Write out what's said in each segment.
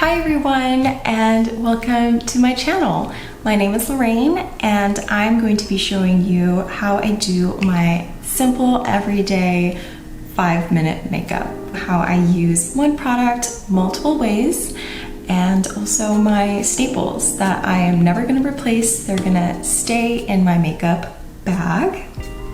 Hi everyone, and welcome to my channel. My name is Lorraine, and I'm going to be showing you how I do my simple everyday 5-minute makeup. How I use one product multiple ways, and also my staples that I am never going to replace. They're going to stay in my makeup bag.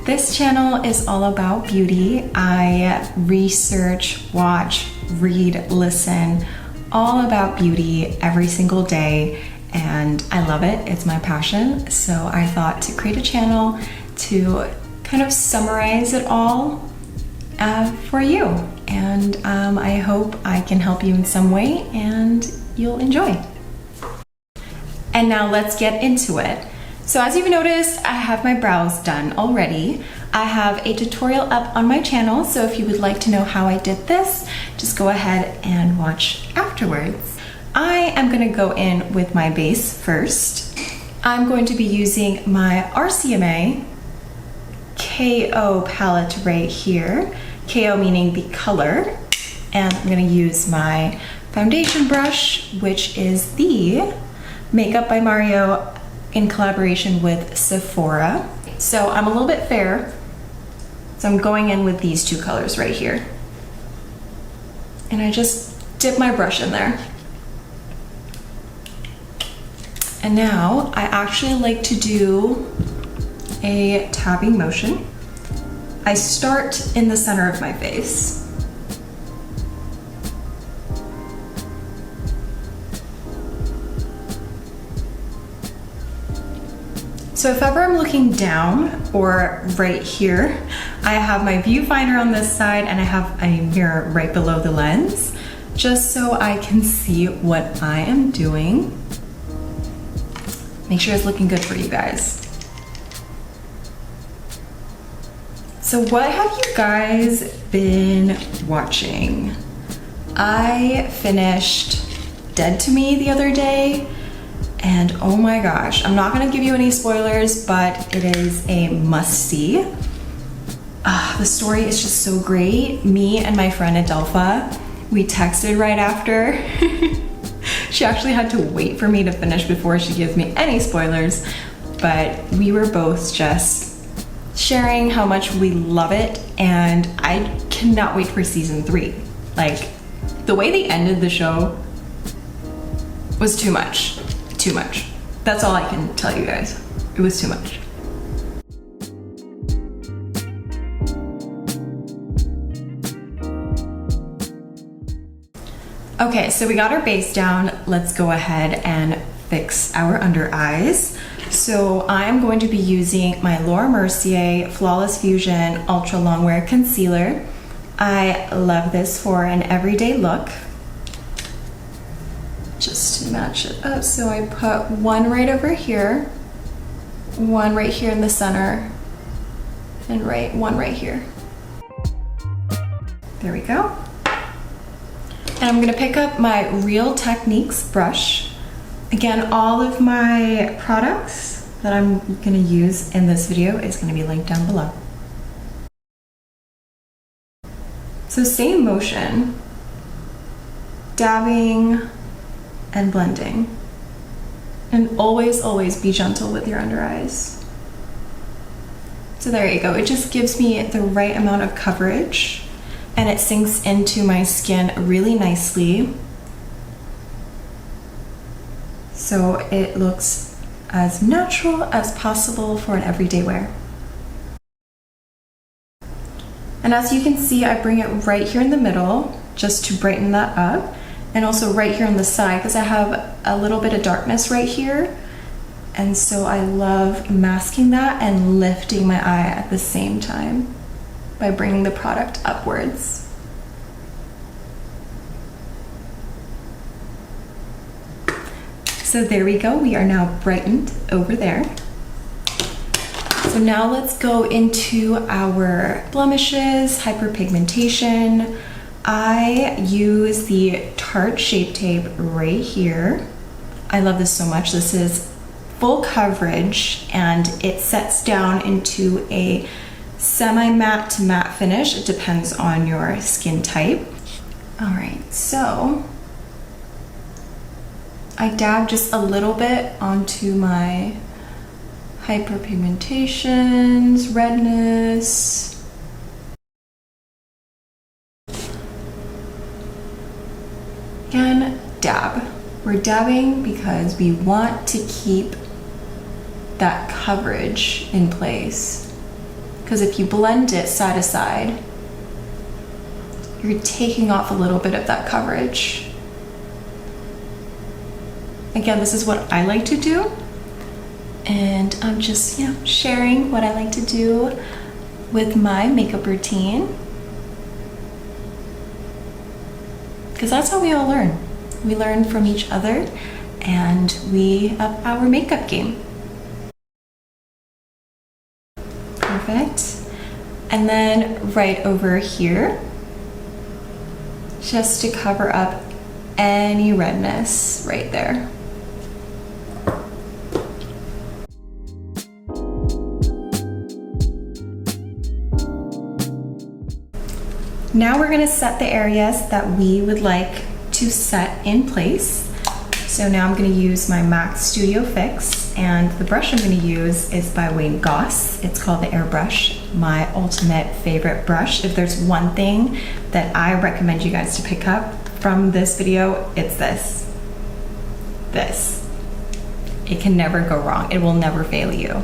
This channel is all about beauty. I research, watch, read, listen, all about beauty every single day, and I love it. It's my passion. So I thought to create a channel to kind of summarize it all for you. And I hope I can help you in some way and you'll enjoy. And now let's get into it. So as you've noticed, I have my brows done already. I have a tutorial up on my channel, so if you would like to know how I did this, just go ahead and watch afterwards. I am going to go in with my base first. I'm going to be using my RCMA KO palette right here. KO meaning the color. And I'm going to use my foundation brush, which is the Makeup by Mario in collaboration with Sephora. So I'm a little bit fair, so I'm going in with these two colors right here. And I just dip my brush in there. And now I actually like to do a tapping motion. I start in the center of my face. So if ever I'm looking down or right here, I have my viewfinder on this side and I have a mirror right below the lens, just so I can see what I am doing. Make sure it's looking good for you guys. So what have you guys been watching? I finished Dead to Me the other day. And oh my gosh, I'm not gonna give you any spoilers, but it is a must-see. The story is just so great. Me and my friend Adelpha, we texted right after. She actually had to wait for me to finish before she gives me any spoilers, but we were both just sharing how much we love it, and I cannot wait for season 3. Like, the way they ended the show was too much. Too much. That's all I can tell you guys. It was too much. Okay, so we got our base down. Let's go ahead and fix our under eyes. So I'm going to be using my Laura Mercier Flawless Fusion Ultra Longwear Concealer. I love this for an everyday look. Just to match it up, so I put one right over here, one right here in the center, and one right here. There we go. And I'm gonna pick up my Real Techniques brush. Again, all of my products that I'm gonna use in this video is gonna be linked down below. So same motion, dabbing, and blending. And always, always be gentle with your under eyes. So there you go. It just gives me the right amount of coverage and it sinks into my skin really nicely. So it looks as natural as possible for an everyday wear. And as you can see, I bring it right here in the middle just to brighten that up. And also right here on the side, because I have a little bit of darkness right here. And so I love masking that and lifting my eye at the same time by bringing the product upwards. So there we go, we are now brightened over there. So now let's go into our blemishes, hyperpigmentation. I use the Tarte Shape Tape right here. I love this so much. This is full coverage and it sets down into a semi-matte to matte finish. It depends on your skin type. All right, so I dab just a little bit onto my hyperpigmentations, redness. Again, dab. We're dabbing because we want to keep that coverage in place. Because if you blend it side to side, you're taking off a little bit of that coverage. Again, this is what I like to do. And I'm just, sharing what I like to do with my makeup routine. Because that's how we all learn. We learn from each other and we up our makeup game. Perfect. And then right over here, just to cover up any redness right there. Now we're gonna set the areas that we would like to set in place. So now I'm gonna use my MAC Studio Fix, and the brush I'm gonna use is by Wayne Goss. It's called the Airbrush, my ultimate favorite brush. If there's one thing that I recommend you guys to pick up from this video, it's this. This. It can never go wrong. It will never fail you.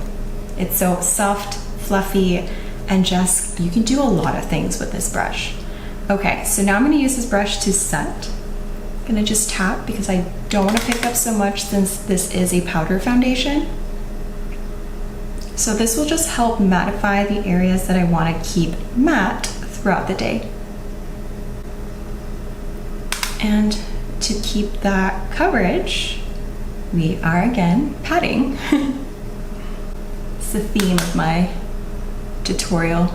It's so soft, fluffy, and just, you can do a lot of things with this brush. Okay, so now I'm gonna use this brush to set. I'm gonna just tap because I don't wanna pick up so much since this is a powder foundation. So this will just help mattify the areas that I wanna keep matte throughout the day. And to keep that coverage, we are again patting. It's the theme of my tutorial.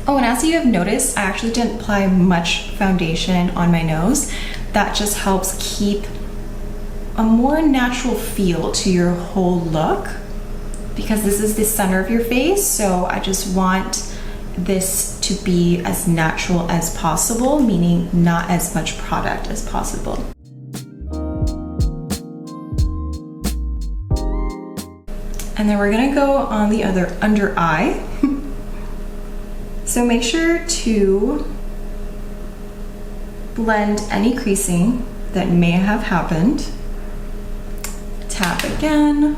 Oh, and as you have noticed, I actually didn't apply much foundation on my nose. That just helps keep a more natural feel to your whole look because this is the center of your face, so I just want this to be as natural as possible, meaning not as much product as possible. And then we're gonna go on the other under eye. So make sure to blend any creasing that may have happened. Tap again.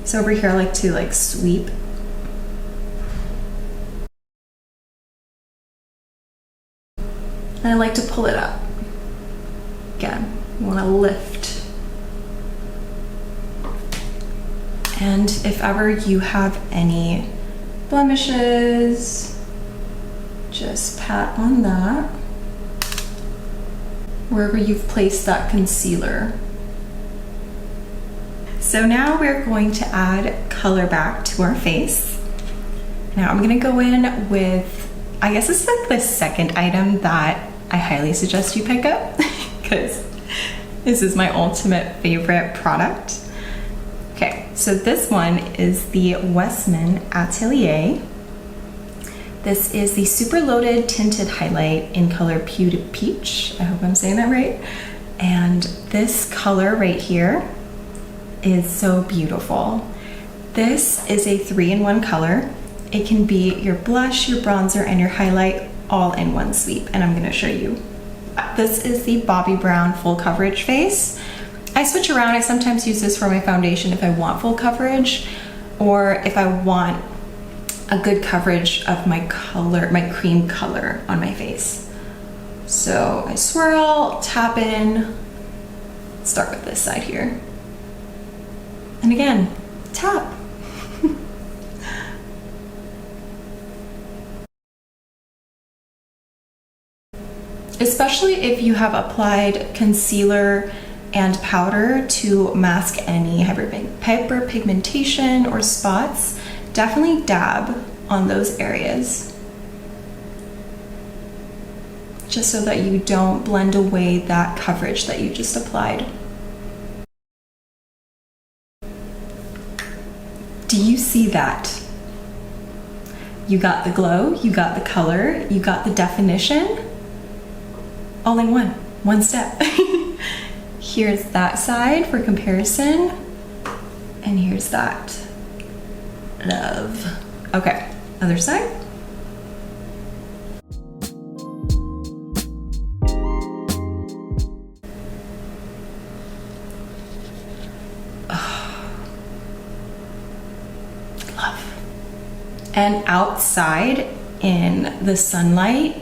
So over here I like to sweep. And I like to pull it up. Again, you wanna lift. And if ever you have any blemishes, just pat on that wherever you've placed that concealer. So now we're going to add color back to our face. Now I'm gonna go in with, I guess it's like the second item that I highly suggest you pick up because this is my ultimate favorite product. Okay, so this one is the Westman Atelier. This is the Super Loaded Tinted Highlight in color Pewed Peach. I hope I'm saying that right. And this color right here is so beautiful. This is a 3-in-1 color. It can be your blush, your bronzer, and your highlight all in one sweep, and I'm gonna show you. This is the Bobbi Brown Full Coverage Face. I switch around. I sometimes use this for my foundation if I want full coverage, or if I want a good coverage of my color, my cream color on my face. So I swirl, tap in, start with this side here. And again, tap. Especially if you have applied concealer and powder to mask any hyperpigmentation or spots, definitely dab on those areas. Just so that you don't blend away that coverage that you just applied. Do you see that? You got the glow, you got the color, you got the definition. all in one step. Here's that side for comparison, and here's that. Love. Okay, other side. Love. And outside in the sunlight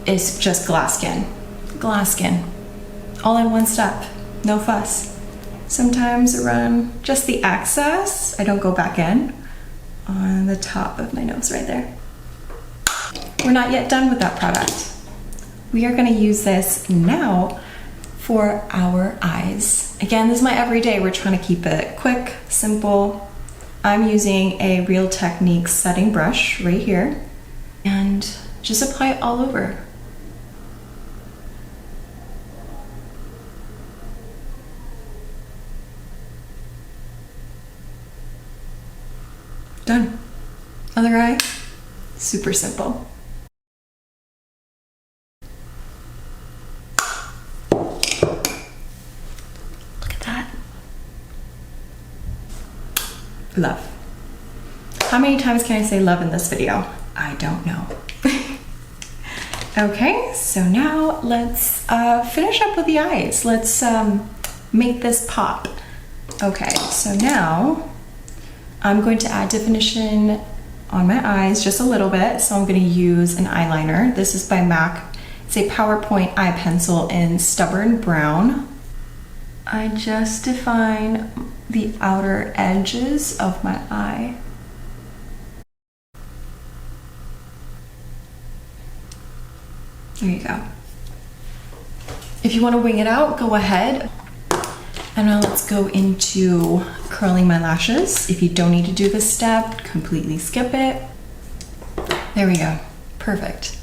is just glass skin. Glass skin. All in one step. No fuss. Sometimes I run just the excess. I don't go back in on the top of my nose right there. We're not yet done with that product. We are going to use this now for our eyes. Again, this is my everyday. We're trying to keep it quick, simple. I'm using a Real Techniques setting brush right here and just apply it all over. Done. Other eye. Super simple. Look at that. Love. How many times can I say love in this video? I don't know. Okay, so now let's finish up with the eyes. Let's make this pop. Okay, so now I'm going to add definition on my eyes just a little bit. So I'm going to use an eyeliner. This is by MAC. It's a PowerPoint eye pencil in Stubborn Brown. I just define the outer edges of my eye. There you go. If you want to wing it out, go ahead. And now let's go into curling my lashes. If you don't need to do this step, completely skip it. There we go. Perfect.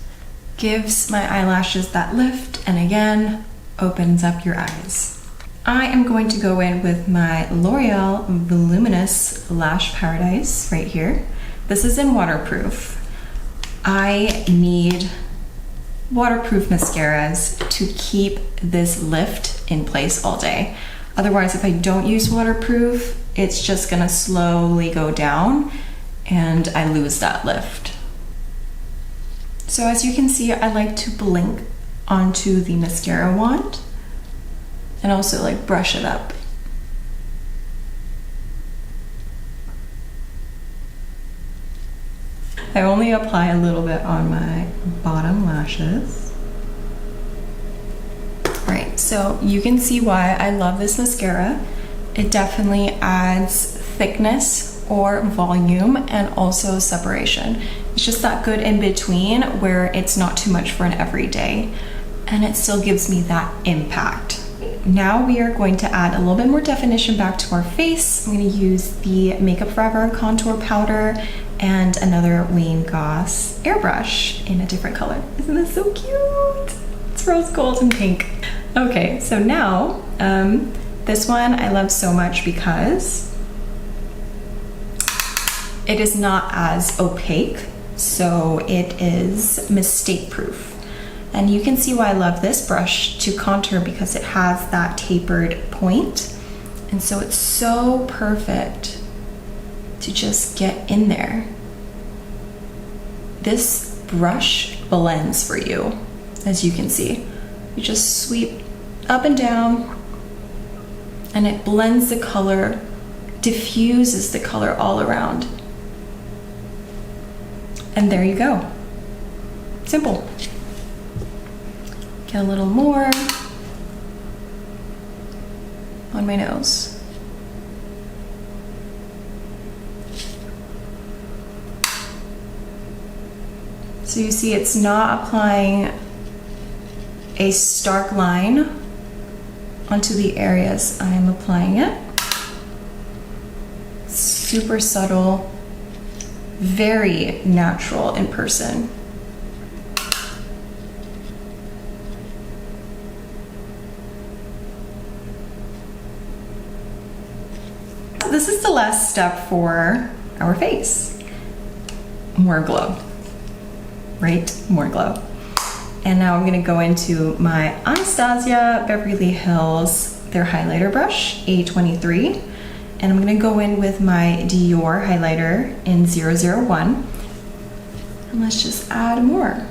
Gives my eyelashes that lift, and again, opens up your eyes. I am going to go in with my L'Oreal Voluminous Lash Paradise right here. This is in waterproof. I need waterproof mascaras to keep this lift in place all day. Otherwise, if I don't use waterproof, it's just gonna slowly go down and I lose that lift. So as you can see, I like to blink onto the mascara wand and also like brush it up. I only apply a little bit on my bottom lashes. All right, so you can see why I love this mascara. It definitely adds thickness or volume and also separation. It's just that good in between where it's not too much for an everyday and it still gives me that impact. Now we are going to add a little bit more definition back to our face. I'm going to use the Makeup Forever contour powder and another Wayne Goss airbrush in a different color. Isn't this so cute? It's rose gold and pink. Okay, so now this one I love so much because it is not as opaque, so it is mistake proof. And you can see why I love this brush to contour because it has that tapered point. And so it's so perfect to just get in there. This brush blends for you, as you can see. You just sweep up and down and it blends the color, diffuses the color all around. And there you go. Simple. Get a little more on my nose. So you see it's not applying a stark line onto the areas I am applying it. Super subtle, very natural in person. This is the last step for our face. More glow, right? More glow. And now I'm gonna go into my Anastasia Beverly Hills, their highlighter brush, A23. And I'm gonna go in with my Dior highlighter in 001. And let's just add more.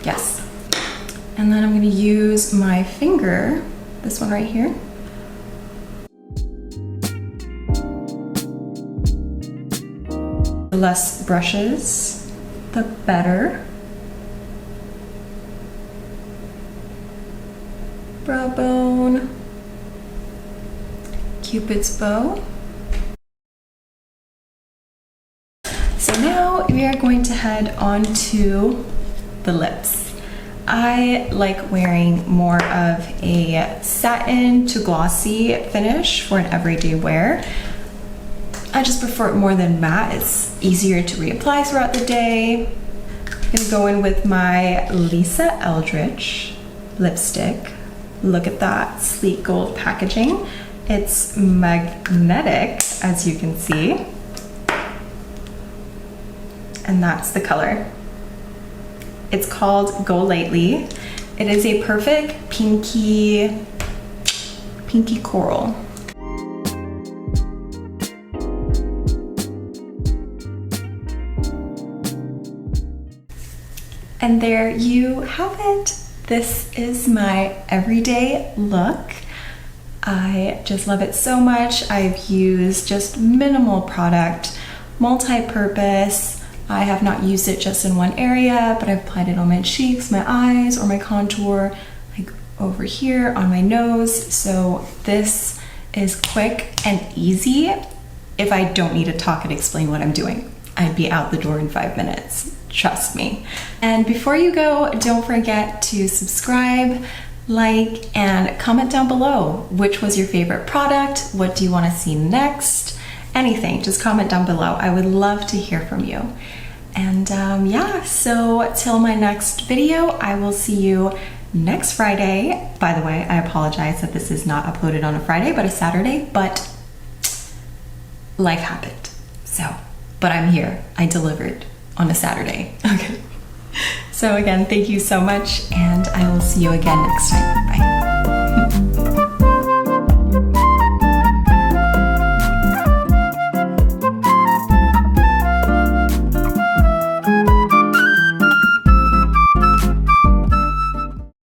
Yes. And then I'm gonna use my finger, this one right here. The less brushes, the better. Brow bone, Cupid's bow. So now we are going to head on to the lips. I like wearing more of a satin to glossy finish for an everyday wear. I just prefer it more than matte. It's easier to reapply throughout the day. I'm gonna go in with my Lisa Eldridge lipstick. Look at that sleek gold packaging. It's magnetic, as you can see. And that's the color. It's called Go Lightly. It is a perfect pinky coral. And there you have it. This is my everyday look. I just love it so much. I've used just minimal product, multi-purpose. I have not used it just in one area, but I've applied it on my cheeks, my eyes, or my contour, like over here on my nose. So this is quick and easy. If I don't need to talk and explain what I'm doing, I'd be out the door in 5 minutes. Trust me. And before you go, don't forget to subscribe, like, and comment down below. Which was your favorite product? What do you want to see next? Anything, just comment down below. I would love to hear from you. And yeah, so till my next video, I will see you next Friday. By the way, I apologize that this is not uploaded on a Friday, but a Saturday, but life happened. So, but I'm here. I delivered on a Saturday. Okay. So again, thank you so much, and I will see you again next time.